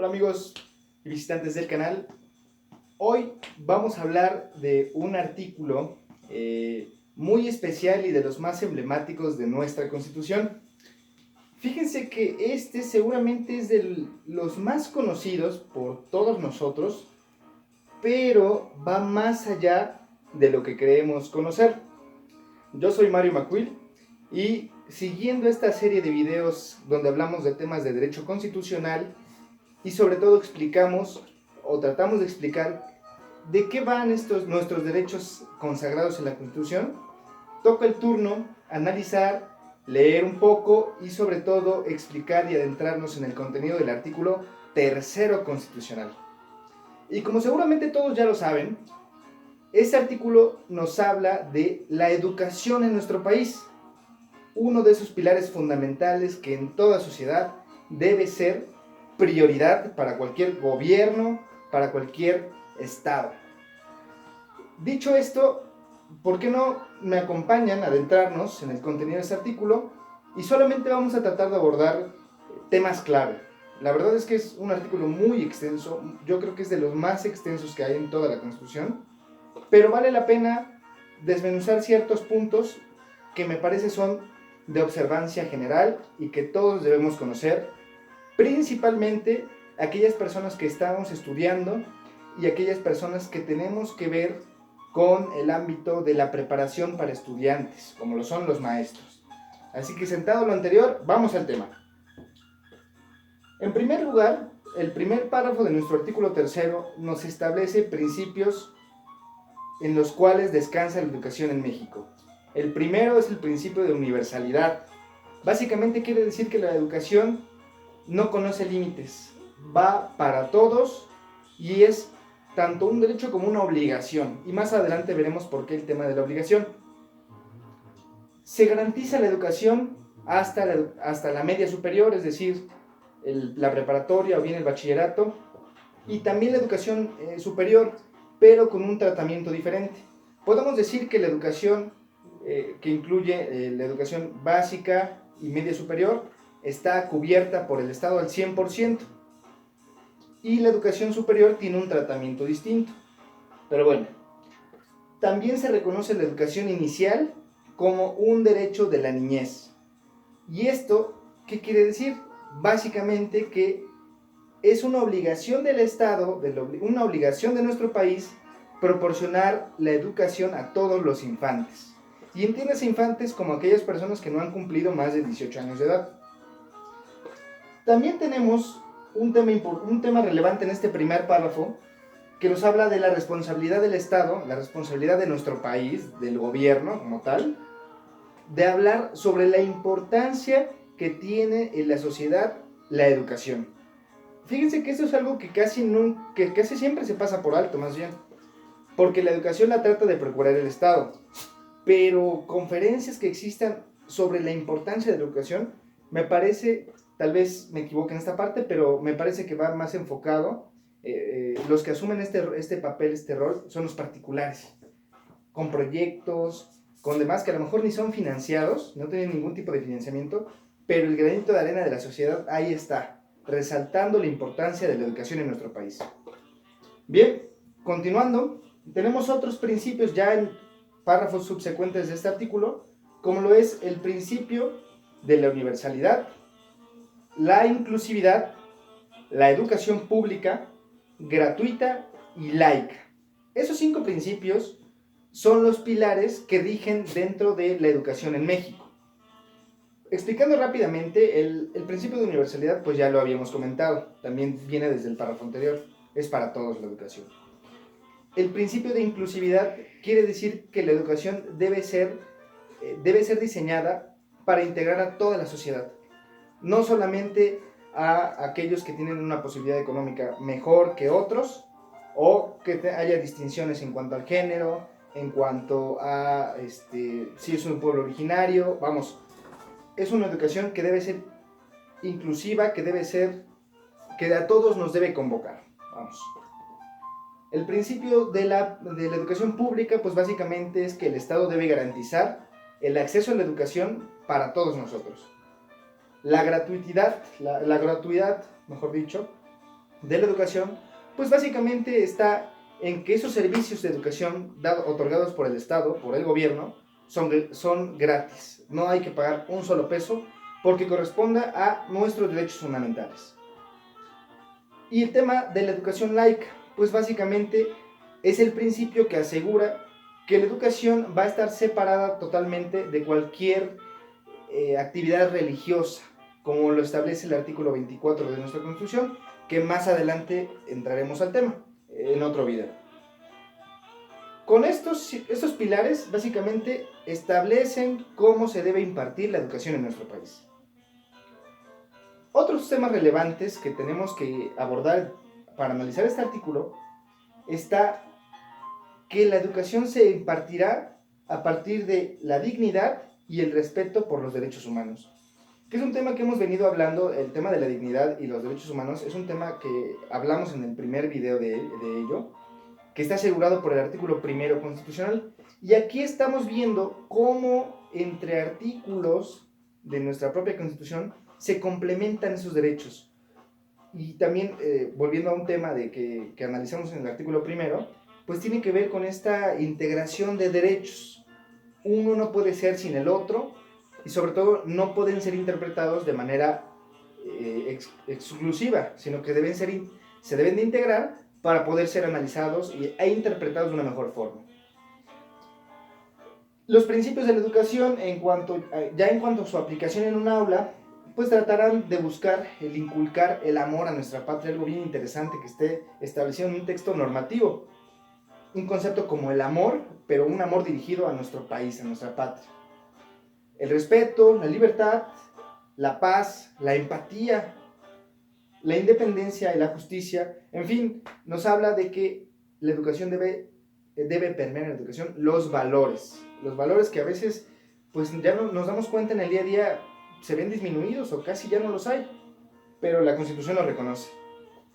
Hola amigos y visitantes del canal. Hoy vamos a hablar de un artículo muy especial y de los más emblemáticos de nuestra Constitución. Fíjense que este seguramente es de los más conocidos por todos nosotros, pero va más allá de lo que creemos conocer. Yo soy Mario Macuil y siguiendo esta serie de videos donde hablamos de temas de derecho constitucional y sobre todo explicamos o tratamos de explicar de qué van estos nuestros derechos consagrados en la Constitución, toca el turno analizar, leer un poco y sobre todo explicar y adentrarnos en el contenido del artículo tercero constitucional. Y como seguramente todos ya lo saben, este artículo nos habla de la educación en nuestro país, uno de esos pilares fundamentales que en toda sociedad debe ser prioridad para cualquier gobierno, para cualquier estado. Dicho esto, ¿por qué no me acompañan a adentrarnos en el contenido de este artículo? Y solamente vamos a tratar de abordar temas clave. La verdad es que es un artículo muy extenso, yo creo que es de los más extensos que hay en toda la Constitución, pero vale la pena desmenuzar ciertos puntos que me parece son de observancia general y que todos debemos conocer, principalmente aquellas personas que estamos estudiando y aquellas personas que tenemos que ver con el ámbito de la preparación para estudiantes, como lo son los maestros. Así que sentado lo anterior, vamos al tema. En primer lugar, el primer párrafo de nuestro artículo tercero nos establece principios en los cuales descansa la educación en México. El primero es el principio de universalidad. Básicamente quiere decir que la educación no conoce límites, va para todos y es tanto un derecho como una obligación. Y más adelante veremos por qué el tema de la obligación. Se garantiza la educación hasta la media superior, es decir, la preparatoria o bien el bachillerato, y también la educación superior, pero con un tratamiento diferente. Podemos decir que la educación que incluye la educación básica y media superior está cubierta por el Estado al 100%, y la educación superior tiene un tratamiento distinto. Pero bueno, también se reconoce la educación inicial como un derecho de la niñez. ¿Y esto qué quiere decir? Básicamente que es una obligación del Estado, una obligación de nuestro país, proporcionar la educación a todos los infantes. Y entiéndase infantes como aquellas personas que no han cumplido más de 18 años de edad. También tenemos un tema relevante en este primer párrafo, que nos habla de la responsabilidad del Estado, la responsabilidad de nuestro país, del gobierno como tal, de hablar sobre la importancia que tiene en la sociedad la educación. Fíjense que esto es algo que casi siempre se pasa por alto, más bien, porque la educación la trata de procurar el Estado, pero conferencias que existan sobre la importancia de la educación, me parece, tal vez me equivoque en esta parte, pero me parece que va más enfocado, los que asumen este papel, este rol, son los particulares, con proyectos, con demás que a lo mejor ni son financiados, no tienen ningún tipo de financiamiento, pero el granito de arena de la sociedad ahí está, resaltando la importancia de la educación en nuestro país. Bien, continuando, tenemos otros principios ya en párrafos subsecuentes de este artículo, como lo es el principio de la universalidad, la inclusividad, la educación pública, gratuita y laica. Esos 5 principios son los pilares que rigen dentro de la educación en México. Explicando rápidamente, el principio de universalidad pues ya lo habíamos comentado, también viene desde el párrafo anterior, es para todos la educación. El principio de inclusividad quiere decir que la educación debe ser diseñada para integrar a toda la sociedad, no solamente a aquellos que tienen una posibilidad económica mejor que otros, o que haya distinciones en cuanto al género, en cuanto a si es un pueblo originario, vamos, es una educación que debe ser inclusiva, que a todos nos debe convocar, vamos. El principio de la educación pública, pues básicamente es que el Estado debe garantizar el acceso a la educación para todos nosotros. La gratuidad, mejor dicho, de la educación, pues básicamente está en que esos servicios de educación otorgados por el Estado, por el gobierno, son gratis. No hay que pagar un solo peso porque corresponda a nuestros derechos fundamentales. Y el tema de la educación laica, pues básicamente es el principio que asegura que la educación va a estar separada totalmente de cualquier actividad religiosa, como lo establece el artículo 24 de nuestra Constitución, que más adelante entraremos al tema en otro video. Con estos pilares básicamente establecen cómo se debe impartir la educación en nuestro país. Otros temas relevantes que tenemos que abordar para analizar este artículo está que la educación se impartirá a partir de la dignidad y el respeto por los derechos humanos, que es un tema que hemos venido hablando. El tema de la dignidad y los derechos humanos es un tema que hablamos en el primer video de ello, que está asegurado por el artículo 1 constitucional, y aquí estamos viendo cómo entre artículos de nuestra propia Constitución se complementan esos derechos. Y también, volviendo a un tema que analizamos en el artículo 1, pues tiene que ver con esta integración de derechos. Uno no puede ser sin el otro, y sobre todo no pueden ser interpretados de manera exclusiva, sino que se deben de integrar para poder ser analizados e interpretados de una mejor forma. Los principios de la educación, en cuanto a su aplicación en un aula, pues tratarán de buscar el inculcar el amor a nuestra patria, algo bien interesante que esté establecido en un texto normativo. Un concepto como el amor, pero un amor dirigido a nuestro país, a nuestra patria. El respeto, la libertad, la paz, la empatía, la independencia y la justicia, en fin, nos habla de que la educación debe permear en la educación los valores que a veces pues ya no nos damos cuenta en el día a día se ven disminuidos o casi ya no los hay, pero la Constitución lo reconoce.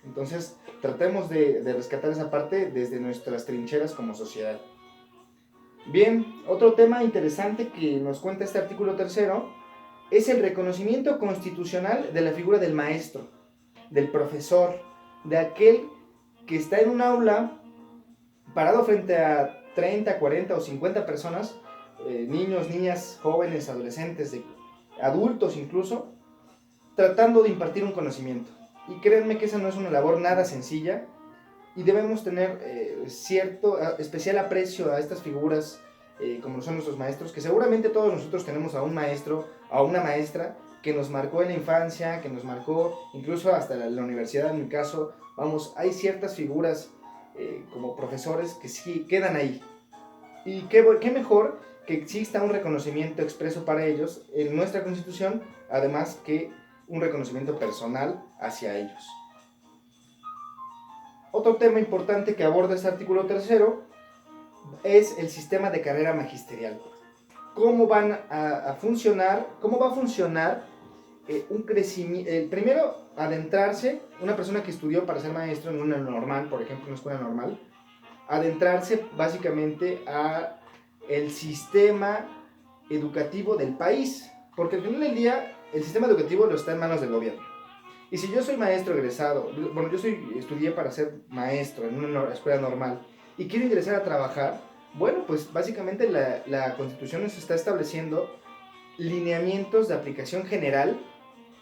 Entonces tratemos de rescatar esa parte desde nuestras trincheras como sociedad. Bien, otro tema interesante que nos cuenta este artículo 3 es el reconocimiento constitucional de la figura del maestro, del profesor, de aquel que está en un aula parado frente a 30, 40 o 50 personas, niños, niñas, jóvenes, adolescentes, adultos incluso, tratando de impartir un conocimiento. Y créanme que esa no es una labor nada sencilla, y debemos tener especial aprecio a estas figuras como son nuestros maestros, que seguramente todos nosotros tenemos a un maestro, a una maestra que nos marcó en la infancia, que nos marcó incluso hasta la universidad. En mi caso, hay ciertas figuras como profesores que sí quedan ahí, y qué mejor que exista un reconocimiento expreso para ellos en nuestra Constitución, además que un reconocimiento personal hacia ellos. Otro tema importante que aborda este artículo 3 es el sistema de carrera magisterial. ¿Cómo va a funcionar un crecimiento? Primero, adentrarse, una persona que estudió para ser maestro en una normal, por ejemplo, en una escuela normal, adentrarse básicamente a el sistema educativo del país, porque al final del día el sistema educativo lo está en manos del gobierno. Y si yo soy maestro egresado, bueno, estudié para ser maestro en una escuela normal y quiero ingresar a trabajar, bueno, pues básicamente la Constitución nos está estableciendo lineamientos de aplicación general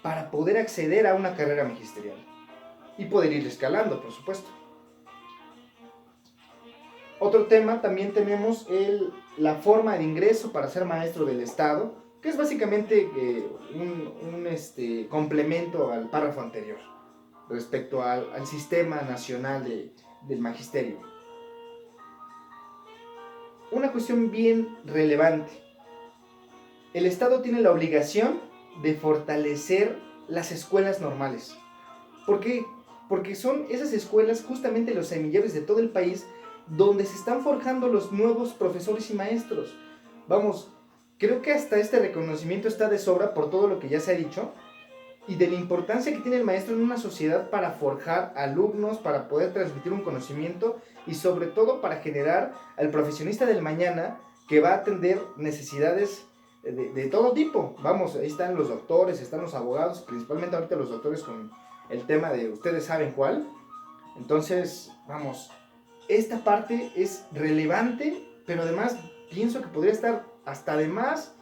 para poder acceder a una carrera magisterial y poder ir escalando, por supuesto. Otro tema, también tenemos la forma de ingreso para ser maestro del Estado, que es básicamente un complemento al párrafo anterior respecto al sistema nacional del magisterio. Una cuestión bien relevante: el Estado tiene la obligación de fortalecer las escuelas normales. ¿Por qué? Porque son esas escuelas justamente los semilleros de todo el país donde se están forjando los nuevos profesores y maestros. Vamos, creo que hasta este reconocimiento está de sobra por todo lo que ya se ha dicho y de la importancia que tiene el maestro en una sociedad para forjar alumnos, para poder transmitir un conocimiento y sobre todo para generar al profesionista del mañana que va a atender necesidades de todo tipo. Vamos, ahí están los doctores, están los abogados, principalmente ahorita los doctores con el tema de ustedes saben cuál. Entonces, vamos, esta parte es relevante, pero además pienso que podría estar hasta de más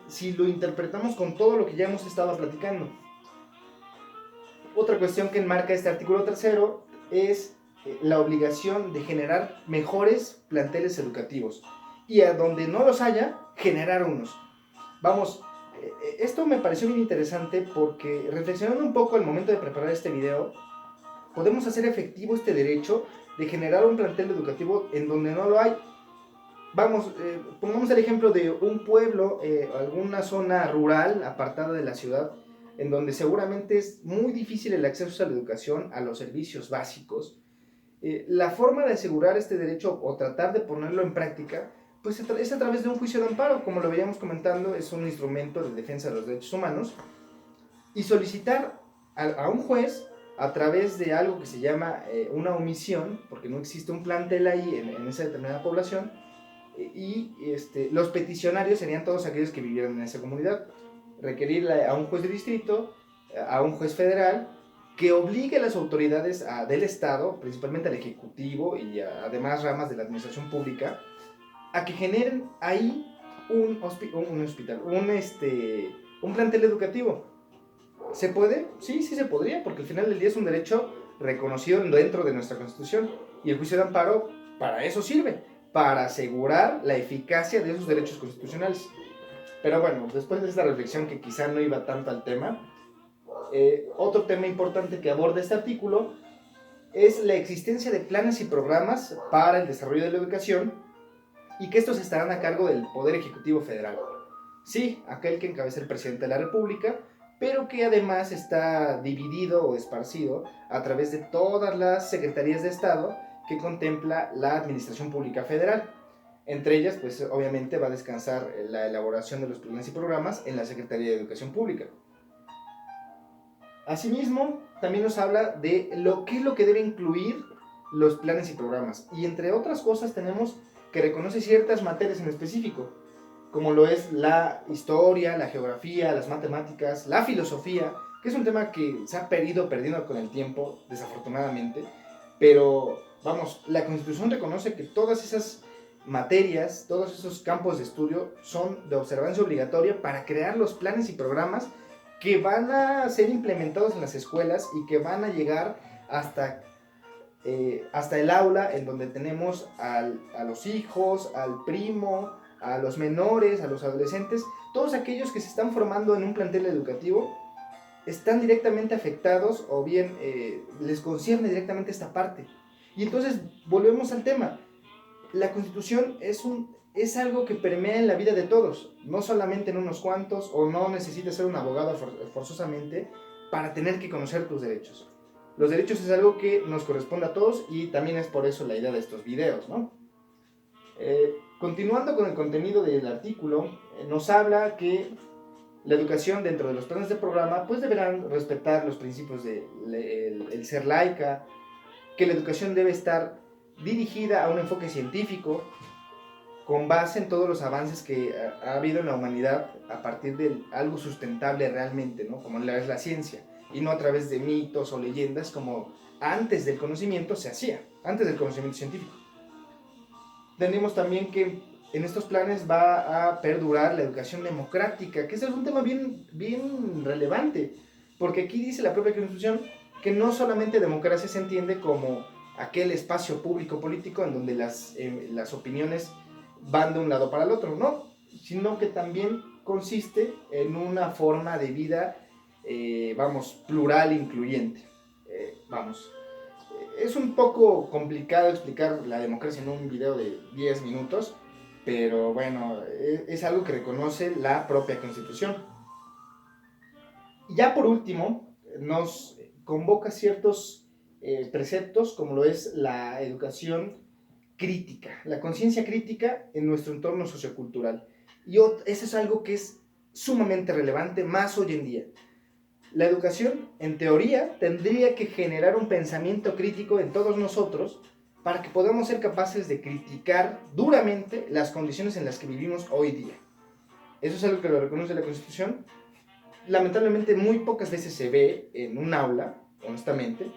si lo interpretamos con todo lo que ya hemos estado platicando. Otra cuestión que enmarca este artículo tercero es la obligación de generar mejores planteles educativos y a donde no los haya, generar unos. Vamos, esto me pareció bien interesante porque reflexionando un poco al momento de preparar este video, podemos hacer efectivo este derecho de generar un plantel educativo en donde no lo hay. Vamos, pongamos el ejemplo de un pueblo, alguna zona rural apartada de la ciudad, en donde seguramente es muy difícil el acceso a la educación, a los servicios básicos. La forma de asegurar este derecho o tratar de ponerlo en práctica, pues es a través de un juicio de amparo, como lo veíamos comentando, es un instrumento de defensa de los derechos humanos, y solicitar a un juez a través de algo que se llama una omisión, porque no existe un plantel ahí en esa determinada población, y los peticionarios serían todos aquellos que vivieran en esa comunidad. Requerirle a un juez de distrito, a un juez federal, que obligue a las autoridades del Estado, principalmente al Ejecutivo y a demás ramas de la administración pública, a que generen ahí un hospital, un plantel educativo. ¿Se puede? Sí, sí se podría, porque al final del día es un derecho reconocido dentro de nuestra Constitución. Y el juicio de amparo para eso sirve, para asegurar la eficacia de esos derechos constitucionales. Pero bueno, después de esta reflexión que quizá no iba tanto al tema, otro tema importante que aborda este artículo es la existencia de planes y programas para el desarrollo de la educación y que estos estarán a cargo del Poder Ejecutivo Federal. Sí, aquel que encabeza el presidente de la República, pero que además está dividido o esparcido a través de todas las secretarías de Estado que contempla la Administración Pública Federal. Entre ellas, pues obviamente va a descansar la elaboración de los planes y programas en la Secretaría de Educación Pública. Asimismo, también nos habla de qué es lo que debe incluir los planes y programas. Y entre otras cosas tenemos que reconoce ciertas materias en específico, como lo es la historia, la geografía, las matemáticas, la filosofía, que es un tema que se ha perdido con el tiempo, desafortunadamente, pero vamos, la Constitución reconoce que todas esas materias, todos esos campos de estudio son de observancia obligatoria para crear los planes y programas que van a ser implementados en las escuelas y que van a llegar hasta el aula, en donde tenemos a los hijos, al primo, a los menores, a los adolescentes, todos aquellos que se están formando en un plantel educativo están directamente afectados o bien les concierne directamente esta parte. Y entonces volvemos al tema. La Constitución es algo que permea en la vida de todos, no solamente en unos cuantos, o no necesitas ser un abogado forzosamente para tener que conocer tus derechos. Los derechos es algo que nos corresponde a todos y también es por eso la idea de estos videos, ¿no? Continuando con el contenido del artículo, nos habla que la educación dentro de los planes de programa pues deberán respetar los principios de el ser laica, que la educación debe estar dirigida a un enfoque científico con base en todos los avances que ha habido en la humanidad a partir de algo sustentable realmente, ¿no? Como es la ciencia, y no a través de mitos o leyendas como antes del conocimiento se hacía, antes del conocimiento científico. Tenemos también que en estos planes va a perdurar la educación democrática, que ese es un tema bien, bien relevante, porque aquí dice la propia Constitución que no solamente democracia se entiende como aquel espacio público político en donde las opiniones van de un lado para el otro, no, sino que también consiste en una forma de vida, plural e incluyente. Es un poco complicado explicar la democracia en un video de 10 minutos, pero bueno, es algo que reconoce la propia Constitución. Y ya por último, nos convoca ciertos preceptos, como lo es la educación crítica, la conciencia crítica en nuestro entorno sociocultural. Y eso es algo que es sumamente relevante, más hoy en día. La educación, en teoría, tendría que generar un pensamiento crítico en todos nosotros para que podamos ser capaces de criticar duramente las condiciones en las que vivimos hoy día. Eso es algo que lo reconoce la Constitución. Lamentablemente muy pocas veces se ve en un aula, honestamente,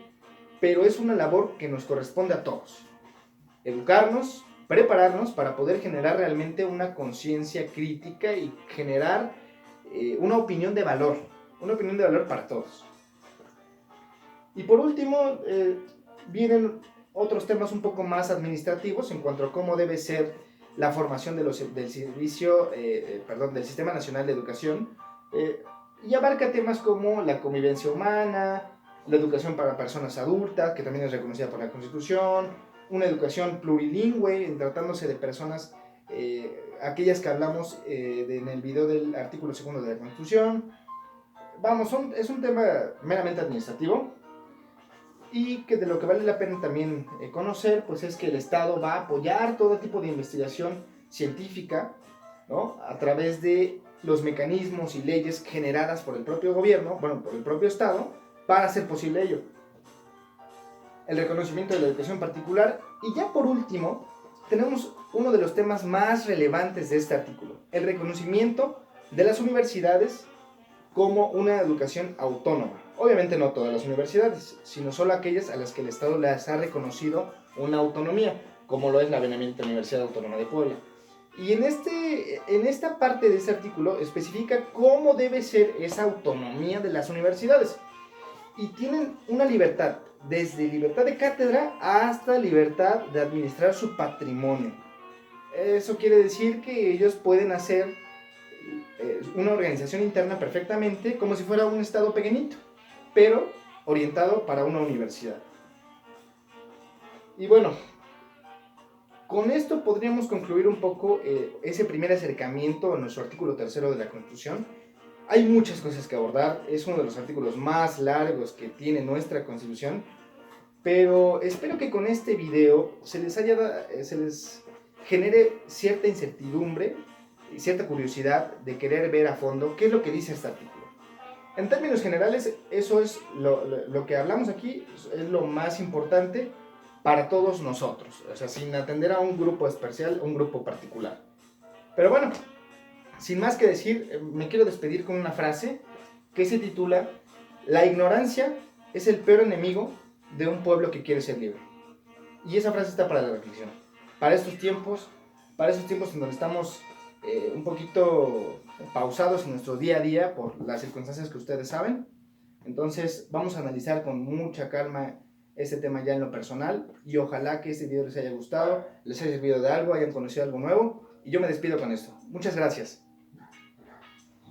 pero es una labor que nos corresponde a todos. Educarnos, prepararnos para poder generar realmente una conciencia crítica y generar una opinión de valor para todos. Y por último, vienen otros temas un poco más administrativos en cuanto a cómo debe ser la formación del Sistema Nacional de Educación, y abarca temas como la convivencia humana, la educación para personas adultas, que también es reconocida por la Constitución, una educación plurilingüe, tratándose de personas, aquellas que hablamos en el video del artículo 2 de la Constitución. Vamos, es un tema meramente administrativo, y que de lo que vale la pena también conocer, pues es que el Estado va a apoyar todo tipo de investigación científica, ¿no?, a través de los mecanismos y leyes generadas por el propio gobierno, por el propio Estado, para hacer posible ello. El reconocimiento de la educación particular. Y ya por último, tenemos uno de los temas más relevantes de este artículo: el reconocimiento de las universidades como una educación autónoma. Obviamente no todas las universidades, sino solo aquellas a las que el Estado les ha reconocido una autonomía, como lo es la Benemérita Universidad Autónoma de Puebla. Y en esta parte de este artículo especifica cómo debe ser esa autonomía de las universidades. Y tienen una libertad, desde libertad de cátedra hasta libertad de administrar su patrimonio. Eso quiere decir que ellos pueden hacer una organización interna perfectamente, como si fuera un estado pequeñito, pero orientado para una universidad. Y bueno, con esto podríamos concluir un poco ese primer acercamiento a nuestro artículo 3 de la Constitución. Hay muchas cosas que abordar, es uno de los artículos más largos que tiene nuestra Constitución, pero espero que con este video se les genere cierta incertidumbre y cierta curiosidad de querer ver a fondo qué es lo que dice este artículo. En términos generales, eso es lo que hablamos aquí, es lo más importante para todos nosotros, o sea, sin atender a un grupo especial, un grupo particular. Pero bueno, sin más que decir, me quiero despedir con una frase que se titula: la ignorancia es el peor enemigo de un pueblo que quiere ser libre. Y esa frase está para la reflexión, para estos tiempos en donde estamos un poquito pausados en nuestro día a día por las circunstancias que ustedes saben. Entonces vamos a analizar con mucha calma este tema ya en lo personal, y ojalá que este video les haya gustado, les haya servido de algo, hayan conocido algo nuevo, y yo me despido con esto. Muchas gracias.